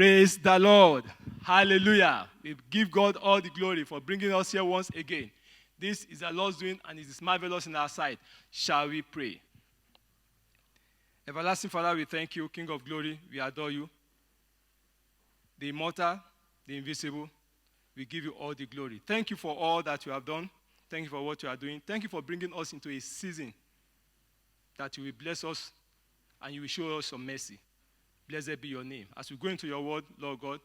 Praise the Lord. Hallelujah. We give God all the glory for bringing us here once again. This is the Lord's doing, and it is marvelous in our sight. Shall we pray? Everlasting Father, we thank you, King of glory. We adore you. The immortal, the invisible, we give you all the glory. Thank you for all that you have done. Thank you for what you are doing. Thank you for bringing us into a season that you will bless us and you will show us some mercy. Blessed be your name. As we go into your word, Lord God,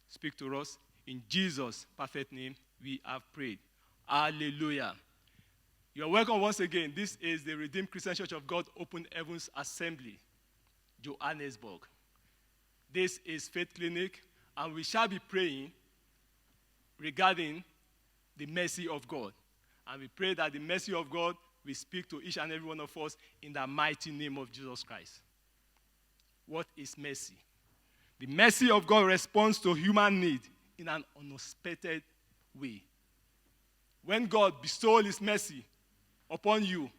speak to us. In Jesus' perfect name, we have prayed. Hallelujah. You're welcome once again. This is the Redeemed Christian Church of God Open Heavens Assembly, Johannesburg. This is Faith Clinic, and we shall be praying regarding the mercy of God. And we pray that the mercy of God will speak to each and every one of us in the mighty name of Jesus Christ. What is mercy? The mercy of God responds to human need in an unexpected way. When God bestows his mercy upon you,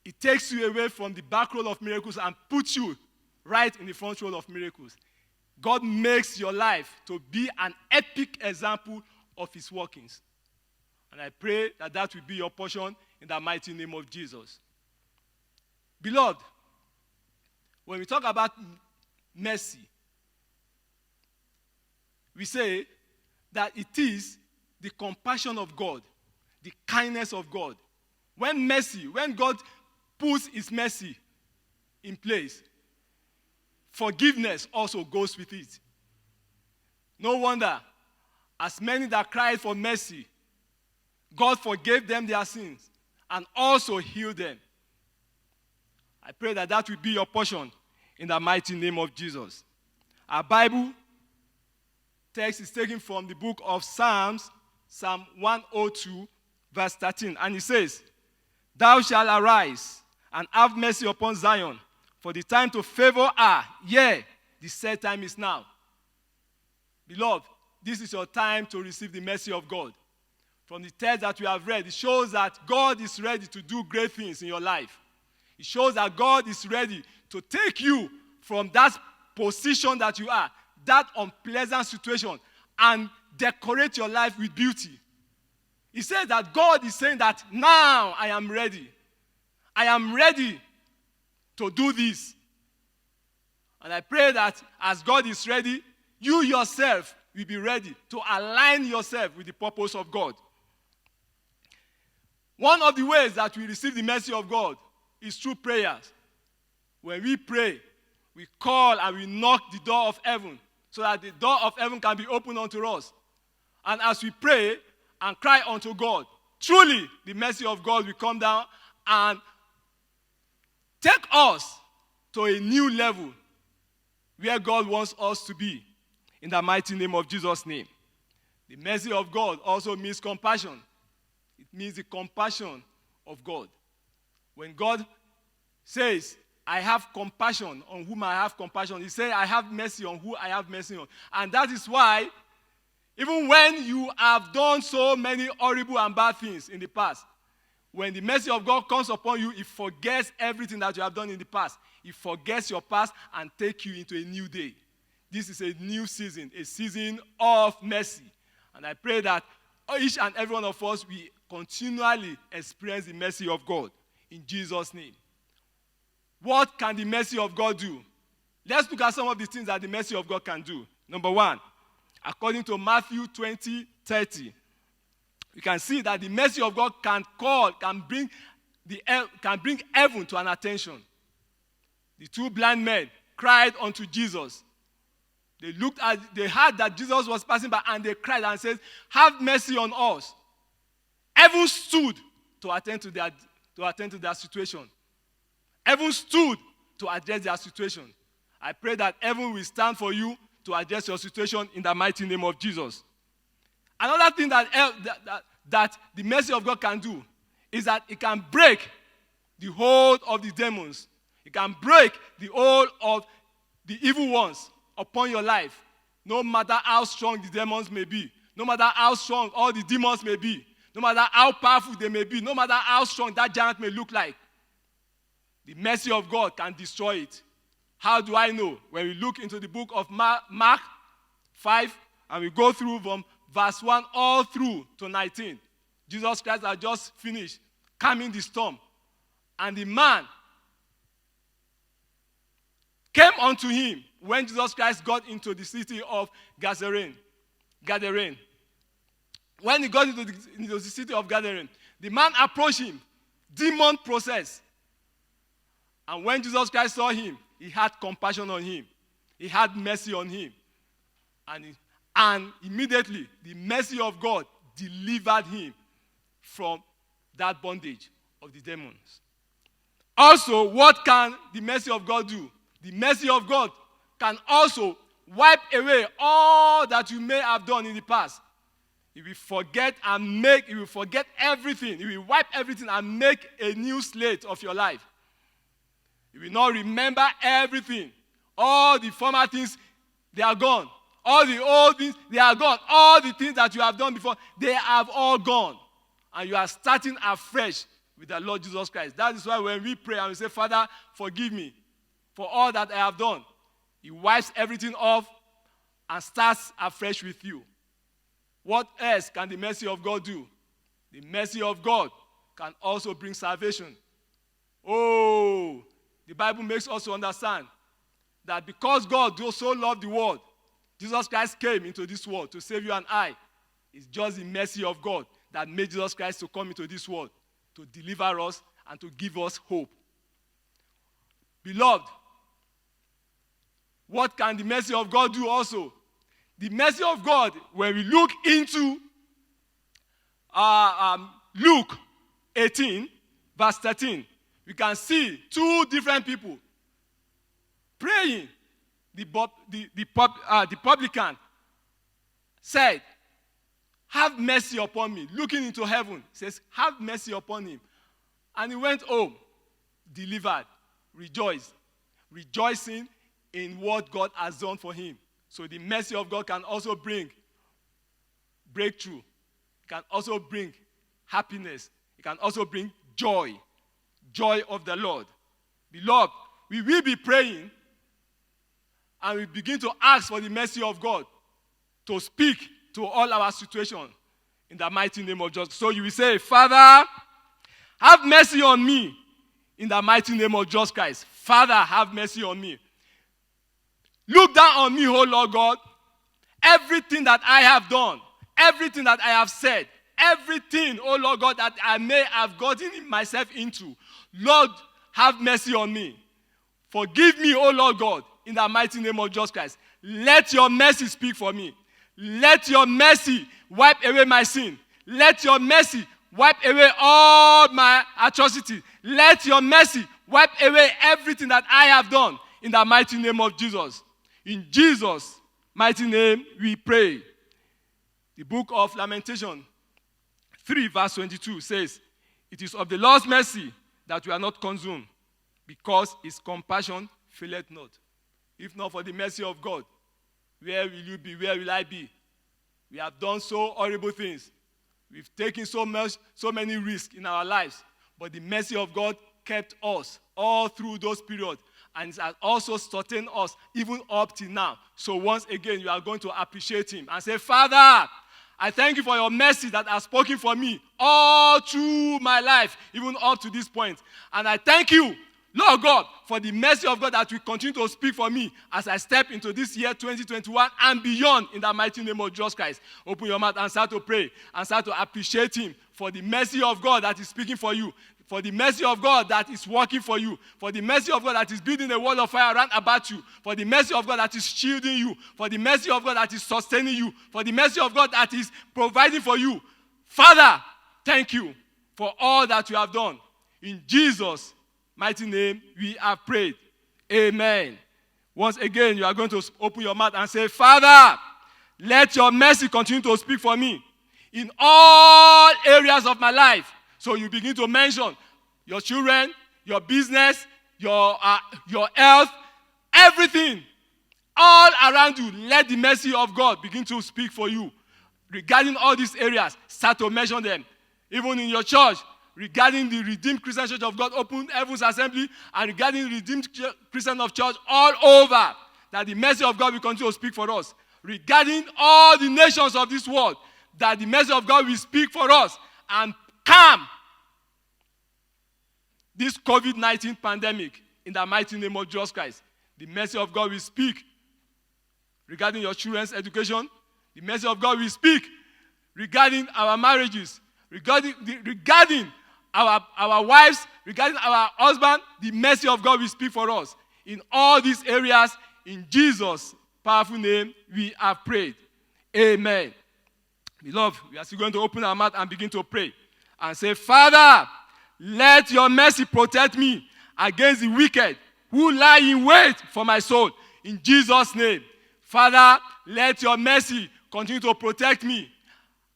it takes you away from the back row of miracles and puts you right in the front row of miracles. God makes your life to be an epic example of his workings. And I pray that that will be your portion in the mighty name of Jesus. Beloved, when we talk about mercy, we say that it is the compassion of God, the kindness of God. When God puts his mercy in place, forgiveness also goes with it. No wonder, as many that cried for mercy, God forgave them their sins and also healed them. I pray that that will be your portion in the mighty name of Jesus. Our Bible text is taken from the book of Psalms, Psalm 102, verse 13. And it says, "Thou shalt arise and have mercy upon Zion, for the time to favor her, yea, the set time is now." Beloved, this is your time to receive the mercy of God. From the text that we have read, it shows that God is ready to do great things in your life. It shows that God is ready to take you from that position that you are, that unpleasant situation, and decorate your life with beauty. He says that God is saying that now I am ready. I am ready to do this. And I pray that as God is ready, you yourself will be ready to align yourself with the purpose of God. One of the ways that we receive the mercy of God is through prayers. When we pray, we call and we knock the door of heaven so that the door of heaven can be opened unto us. And as we pray and cry unto God, truly the mercy of God will come down and take us to a new level where God wants us to be, in the mighty name of Jesus' name. The mercy of God also means compassion. It means the compassion of God. When God says, "I have compassion on whom I have compassion," he says, "I have mercy on who I have mercy on." And that is why, even when you have done so many horrible and bad things in the past, when the mercy of God comes upon you, it forgets everything that you have done in the past. It forgets your past and takes you into a new day. This is a new season, a season of mercy. And I pray that each and every one of us will continually experience the mercy of God in Jesus' name. What can the mercy of God do? Let's look at some of the things that the mercy of God can do. Number one, according to Matthew 20:30, we can see that the mercy of God can bring heaven to an attention. The two blind men cried unto Jesus. They heard that Jesus was passing by, and they cried and said, "Have mercy on us." Heaven stood to attend to their situation. Heaven stood to address their situation. I pray that heaven will stand for you to address your situation in the mighty name of Jesus. Another thing that the mercy of God can do is that it can break the hold of the demons. It can break the hold of the evil ones upon your life. No matter how strong the demons may be, no matter how strong all the demons may be, no matter how powerful they may be, no matter how strong that giant may look like, the mercy of God can destroy it. How do I know? When we look into the book of Mark 5, and we go through from verse 1 all through to 19, Jesus Christ had just finished calming the storm. And the man came unto him when Jesus Christ got into the city of Gadarene. When he got into the city of Gadarene, the man approached him, demon possessed. And when Jesus Christ saw him, he had compassion on him. He had mercy on him. And immediately, the mercy of God delivered him from that bondage of the demons. Also, what can the mercy of God do? The mercy of God can also wipe away all that you may have done in the past. He will forget everything. He will wipe everything and make a new slate of your life. You will not remember everything. All the former things, they are gone. All the old things, they are gone. All the things that you have done before, they have all gone. And you are starting afresh with the Lord Jesus Christ. That is why when we pray and we say, Father, forgive me for all that I have done, He wipes everything off and starts afresh with you. What else can the mercy of God do? The mercy of God can also bring salvation. Oh, the Bible makes us understand that because God so loved the world, Jesus Christ came into this world to save you and I. It's just the mercy of God that made Jesus Christ to come into this world to deliver us and to give us hope. Beloved, what can the mercy of God do also? The mercy of God, when we look into Luke 18, verse 13, we can see two different people praying. The publican said, have mercy upon me. Looking into heaven, says, have mercy upon him. And he went home, delivered, rejoicing in what God has done for him. So the mercy of God can also bring breakthrough. It can also bring happiness. It can also bring joy of the Lord. Beloved, we will be praying and we begin to ask for the mercy of God to speak to all our situations in the mighty name of Jesus. So you will say, Father, have mercy on me in the mighty name of Jesus Christ. Father, have mercy on me. Look down on me, oh Lord God. Everything that I have done, everything that I have said, everything, oh Lord God, that I may have gotten myself into, Lord, have mercy on me. Forgive me, oh Lord God, in the mighty name of Jesus Christ. Let your mercy speak for me. Let your mercy wipe away my sin. Let your mercy wipe away all my atrocities. Let your mercy wipe away everything that I have done in the mighty name of Jesus. In Jesus' mighty name we pray. The book of Lamentation 3 verse 22 says, it is of the Lord's mercy that we are not consumed, because his compassion faileth not. If not for the mercy of God, where will you be? Where will I be? We have done so horrible things. We've taken so many risks in our lives. But the mercy of God kept us all through those periods. And it has also sustained us even up till now. So once again, you are going to appreciate him and say, Father, I thank you for your mercy that has spoken for me all through my life, even up to this point. And I thank you, Lord God, for the mercy of God that will continue to speak for me as I step into this year 2021 and beyond in the mighty name of Jesus Christ. Open your mouth and start to pray and start to appreciate him for the mercy of God that is speaking for you, for the mercy of God that is working for you, for the mercy of God that is building a wall of fire around about you, for the mercy of God that is shielding you, for the mercy of God that is sustaining you, for the mercy of God that is providing for you. Father, thank you for all that you have done. In Jesus' mighty name, we have prayed. Amen. Once again, you are going to open your mouth and say, Father, let your mercy continue to speak for me in all areas of my life. So you begin to mention your children, your business, your health, everything, all around you. Let the mercy of God begin to speak for you. Regarding all these areas, start to mention them. Even in your church, regarding the Redeemed Christian Church of God, Open Heavens Assembly, and regarding the Redeemed Christian of Church all over, that the mercy of God will continue to speak for us. Regarding all the nations of this world, that the mercy of God will speak for us and calm this COVID-19 pandemic in the mighty name of Jesus Christ. The mercy of God will speak regarding your children's education. The mercy of God will speak regarding our marriages, regarding our wives, regarding our husband. The mercy of God will speak for us. In all these areas, in Jesus' powerful name, we have prayed. Amen. Beloved, we are still going to open our mouth and begin to pray and say, Father, let your mercy protect me against the wicked who lie in wait for my soul. In Jesus' name. Father, let your mercy continue to protect me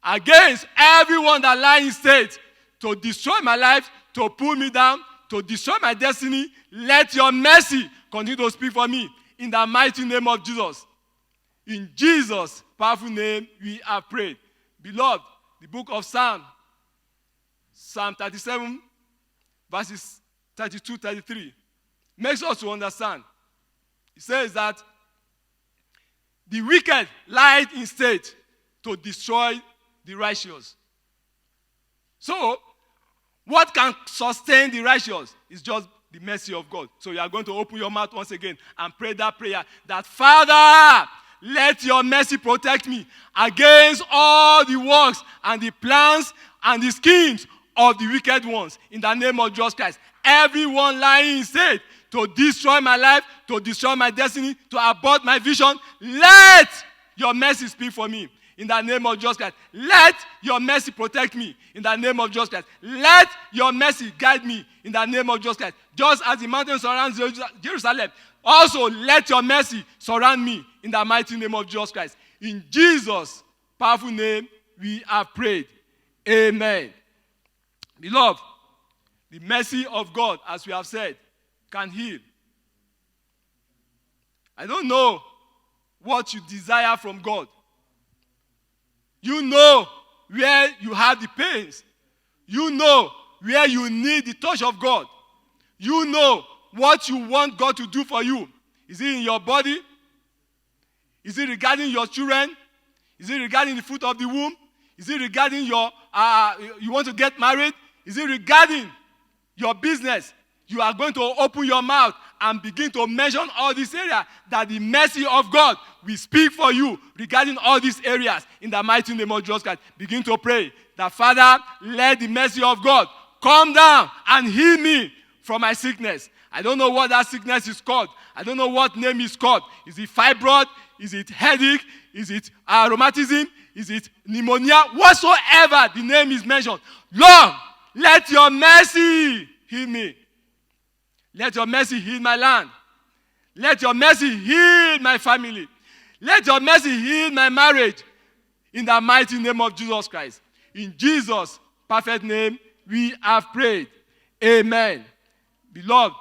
against everyone that lies in state to destroy my life, to pull me down, to destroy my destiny. Let your mercy continue to speak for me in the mighty name of Jesus. In Jesus' powerful name, we have prayed. Beloved, the book of Psalm 37, verses 32, 33, makes us to understand. It says that the wicked lied in state to destroy the righteous. So, what can sustain the righteous is just the mercy of God. So you are going to open your mouth once again and pray that prayer, that Father, let your mercy protect me against all the works and the plans and the schemes of the wicked ones. In the name of Jesus Christ. Everyone lying in state to destroy my life, to destroy my destiny, to abort my vision, let your mercy speak for me. In the name of Jesus Christ. Let your mercy protect me. In the name of Jesus Christ. Let your mercy guide me. In the name of Jesus Christ. Just as the mountain surrounds Jerusalem, also let your mercy surround me. In the mighty name of Jesus Christ. In Jesus' powerful name, we have prayed. Amen. Beloved, the mercy of God, as we have said, can heal. I don't know what you desire from God. You know where you have the pains. You know where you need the touch of God. You know what you want God to do for you. Is it in your body? Is it regarding your children? Is it regarding the fruit of the womb? Is it regarding your, you want to get married? Is it regarding your business? You are going to open your mouth and begin to mention all these areas, that the mercy of God will speak for you regarding all these areas. In the mighty name of Jesus Christ, begin to pray that, Father, let the mercy of God come down and heal me from my sickness. I don't know what that sickness is called. I don't know what name is called. Is it fibroid? Is it headache? Is it rheumatism? Is it pneumonia? Whatsoever the name is mentioned. Lord, let your mercy heal me. Let your mercy heal my land. Let your mercy heal my family. Let your mercy heal my marriage. In the mighty name of Jesus Christ. In Jesus' perfect name, we have prayed. Amen. Beloved,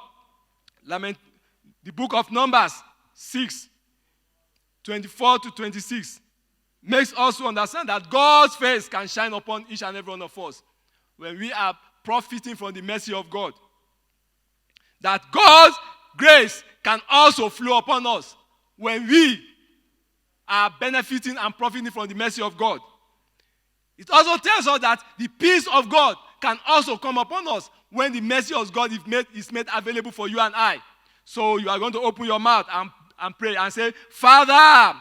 the book of Numbers 6, 24 to 26 makes us to understand that God's face can shine upon each and every one of us when we are profiting from the mercy of God. That God's grace can also flow upon us when we are benefiting and profiting from the mercy of God. It also tells us that the peace of God can also come upon us when the mercy of God is made available for you and I. So you are going to open your mouth and pray and say, Father,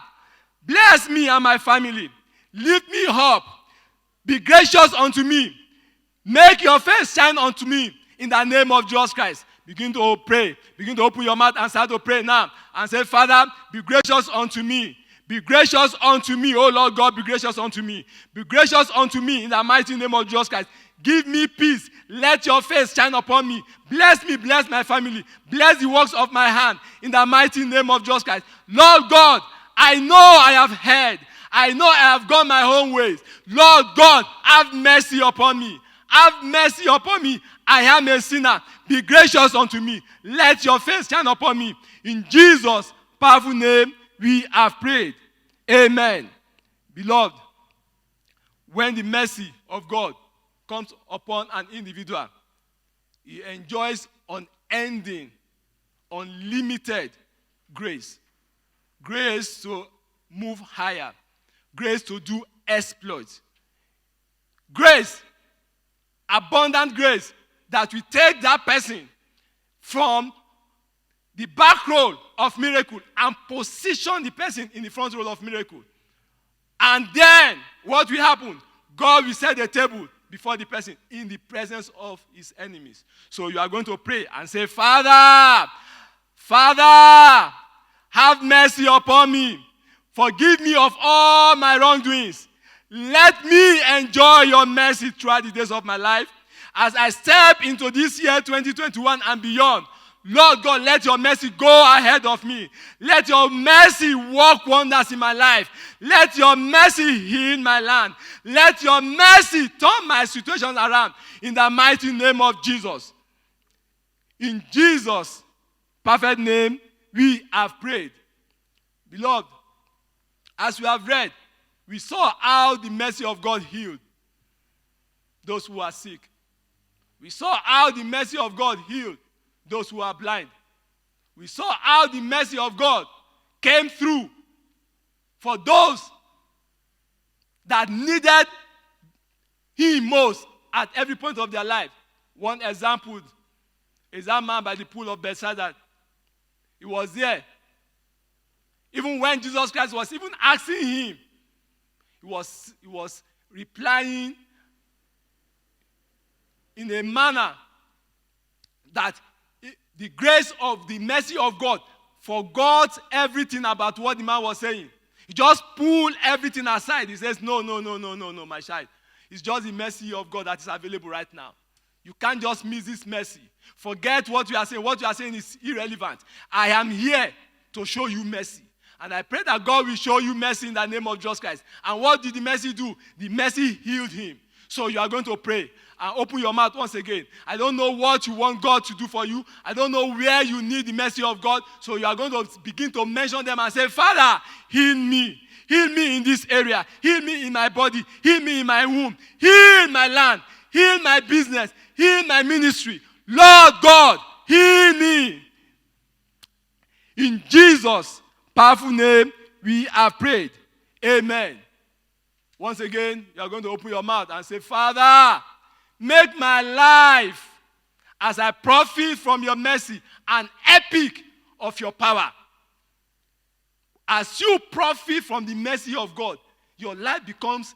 bless me and my family. Lift me up. Be gracious unto me. Make your face shine unto me in the name of Jesus Christ. Begin to pray. Begin to open your mouth and start to pray now. And say, Father, be gracious unto me. Be gracious unto me, oh Lord God, be gracious unto me. Be gracious unto me in the mighty name of Jesus Christ. Give me peace. Let your face shine upon me. Bless me, bless my family. Bless the works of my hand in the mighty name of Jesus Christ. Lord God, I know I have heard. I know I have gone my own ways. Lord God, have mercy upon me. Have mercy upon me. I am a sinner. Be gracious unto me. Let your face shine upon me. In Jesus' powerful name, we have prayed. Amen. Beloved, when the mercy of God comes upon an individual, he enjoys unending, unlimited grace. Grace to move higher. Grace to do exploits. Grace, abundant grace, that will take that person from the back row of miracle and position the person in the front row of miracle. And then, what will happen? God will set the table before the person in the presence of his enemies. So you are going to pray and say, Father, have mercy upon me. Forgive me of all my wrongdoings. Let me enjoy your mercy throughout the days of my life. As I step into this year 2021 and beyond, Lord God, let your mercy go ahead of me. Let your mercy work wonders in my life. Let your mercy heal my land. Let your mercy turn my situation around in the mighty name of Jesus. In Jesus' perfect name, we have prayed. Beloved, as we have read, we saw how the mercy of God healed those who are sick. We saw how the mercy of God healed those who are blind. We saw how the mercy of God came through for those that needed him most at every point of their life. One example is that man by the pool of Bethesda. He was there. Even when Jesus Christ was even asking him, he was replying in a manner that the grace of the mercy of God forgot everything about what the man was saying. He just pulled everything aside. He says, no, my child. It's just the mercy of God that is available right now. You can't just miss this mercy. Forget what you are saying. What you are saying is irrelevant. I am here to show you mercy. And I pray that God will show you mercy in the name of Jesus Christ. And what did the mercy do? The mercy healed him. So you are going to pray and open your mouth once again. I don't know what you want God to do for you. I don't know where you need the mercy of God. So you are going to begin to mention them and say, Father, heal me. Heal me in this area. Heal me in my body. Heal me in my womb. Heal my land. Heal my business. Heal my ministry. Lord God, heal me. In Jesus' powerful name, we have prayed. Amen. Once again, you are going to open your mouth and say, Father, make my life, as I profit from your mercy, an epic of your power. As you profit from the mercy of God, your life becomes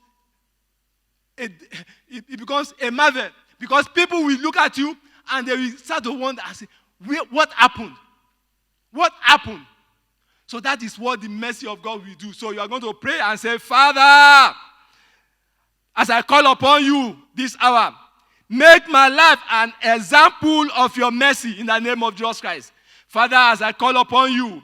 a marvel. Because people will look at you and they will start to wonder and say, what happened? What happened? So that is what the mercy of God will do. So you are going to pray and say, Father, as I call upon you this hour, make my life an example of your mercy in the name of Jesus Christ. Father, as I call upon you,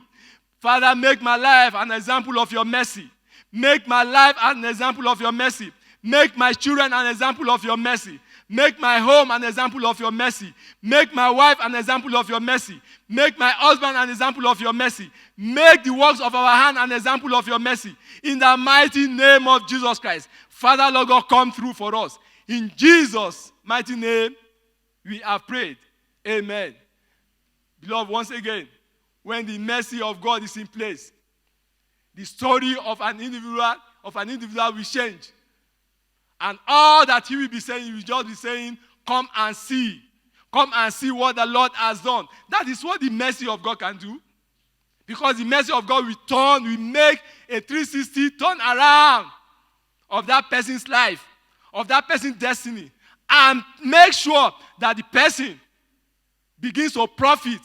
Father, make my life an example of your mercy. Make my life an example of your mercy. Make my children an example of your mercy. Make my home an example of your mercy. Make my wife an example of your mercy. Make my husband an example of your mercy. Make the works of our hand an example of your mercy. In the mighty name of Jesus Christ. Father, Lord God, come through for us. In Jesus' mighty name, we have prayed. Amen. Beloved, once again, when the mercy of God is in place, the story of an individual will change. And all that he will be saying, he will just be saying, come and see. Come and see what the Lord has done. That is what the mercy of God can do. Because the mercy of God will make a 360 turn around of that person's life, of that person's destiny, and make sure that the person begins to profit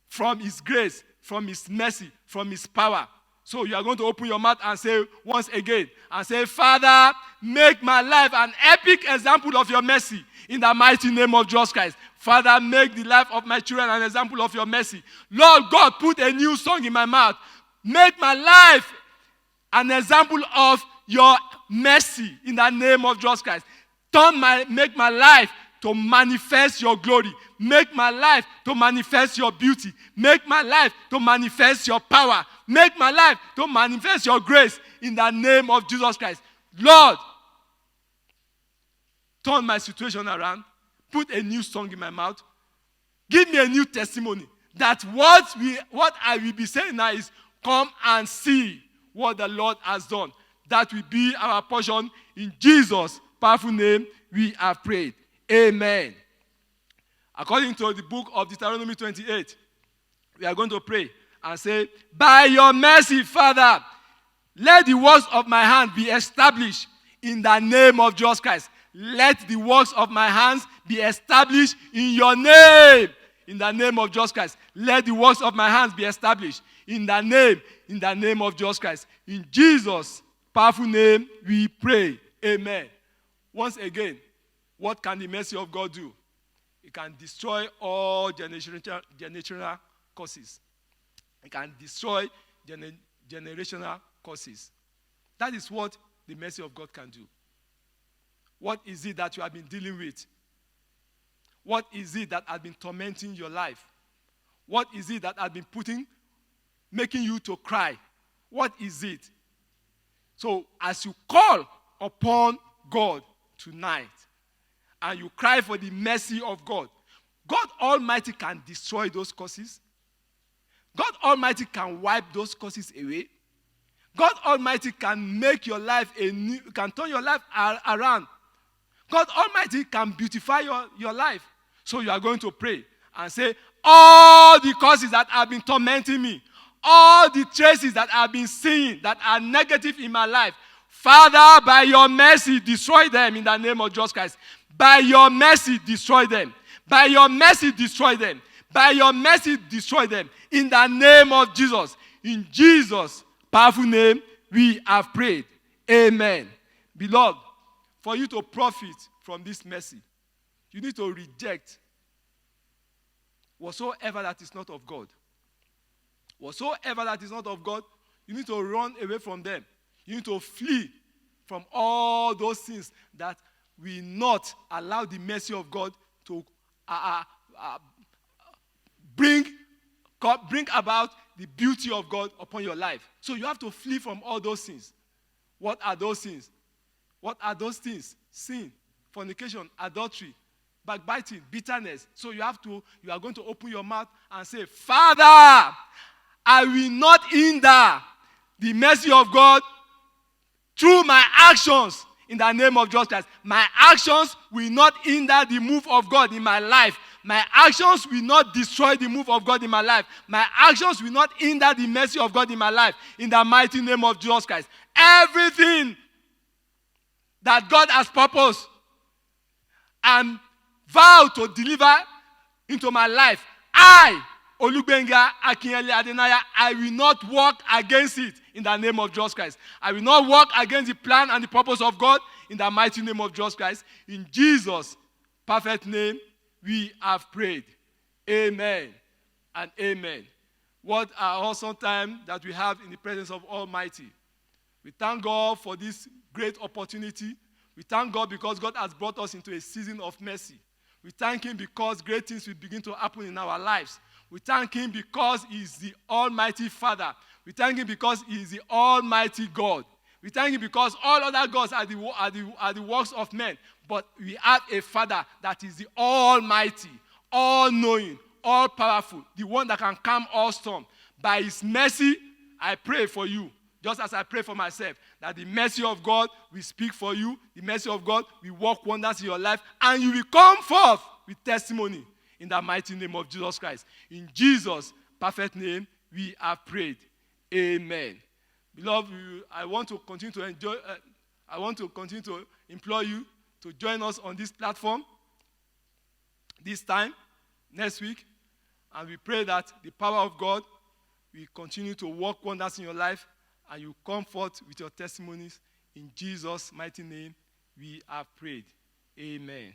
from his grace, from his mercy, from his power. So you are going to open your mouth and say once again, and say, Father, make my life an epic example of your mercy in the mighty name of Jesus Christ. Father, make the life of my children an example of your mercy. Lord God, put a new song in my mouth. Make my life an example of your mercy in the name of Jesus Christ. Make my life to manifest your glory. Make my life to manifest your beauty. Make my life to manifest your power. Make my life to manifest your grace in the name of Jesus Christ. Lord, turn my situation around, put a new song in my mouth, give me a new testimony. That what I will be saying now is, come and see what the Lord has done. That will be our portion. In Jesus' powerful name, we have prayed. Amen. According to the book of Deuteronomy 28, we are going to pray and say, by your mercy, Father, let the works of my hand be established in the name of Jesus Christ. Let the works of my hands be established in your name. In the name of Jesus Christ. Let the works of my hands be established in the name of Jesus Christ. In Jesus' powerful name, we pray. Amen. Once again, what can the mercy of God do? It can destroy all generational curses. It can destroy generational curses. That is what the mercy of God can do. What is it that you have been dealing with? What is it that has been tormenting your life? What is it that has been making you to cry? What is it? So as you call upon God tonight and you cry for the mercy of God, God Almighty can destroy those curses. God Almighty can wipe those curses away. God Almighty can make your life can turn your life around. God Almighty can beautify your life. So you are going to pray and say, all the causes that have been tormenting me, all the traces that I've been seeing that are negative in my life, Father, by your mercy, destroy them in the name of Jesus Christ. By your mercy, destroy them. By your mercy, destroy them. By your mercy, destroy them. In the name of Jesus. In Jesus' powerful name, we have prayed. Amen. Beloved, for you to profit from this mercy, you need to reject whatsoever that is not of God. Whatsoever that is not of God, you need to run away from them. You need to flee from all those things that will not allow the mercy of God to bring about the beauty of God upon your life. So you have to flee from all those things. What are those things? What are those things? Sin, fornication, adultery, backbiting, bitterness. So you are going to open your mouth and say, Father, I will not hinder the mercy of God through my actions in the name of Jesus Christ. My actions will not hinder the move of God in my life. My actions will not destroy the move of God in my life. My actions will not hinder the mercy of God in my life in the mighty name of Jesus Christ. Everything that God has purposed and vowed to deliver into my life, I, Olugbenga Akinyele Adenaya, I will not walk against it in the name of Jesus Christ. I will not walk against the plan and the purpose of God in the mighty name of Jesus Christ. In Jesus' perfect name, we have prayed. Amen and amen. What an awesome time that we have in the presence of Almighty. We thank God for this great opportunity. We thank God because God has brought us into a season of mercy. We thank Him because great things will begin to happen in our lives. We thank Him because He is the Almighty Father. We thank Him because He is the Almighty God. We thank Him because all other gods are the works of men. But we have a Father that is the Almighty, all-knowing, all-powerful, the one that can calm all storm. By His mercy, I pray for you, just as I pray for myself, that the mercy of God will speak for you, the mercy of God will work wonders in your life, and you will come forth with testimony in the mighty name of Jesus Christ. In Jesus' perfect name, we have prayed. Amen. Beloved, I want to continue to implore you to join us on this platform this time, next week, and we pray that the power of God will continue to work wonders in your life and you come forth with your testimonies. In Jesus' mighty name, we have prayed. Amen.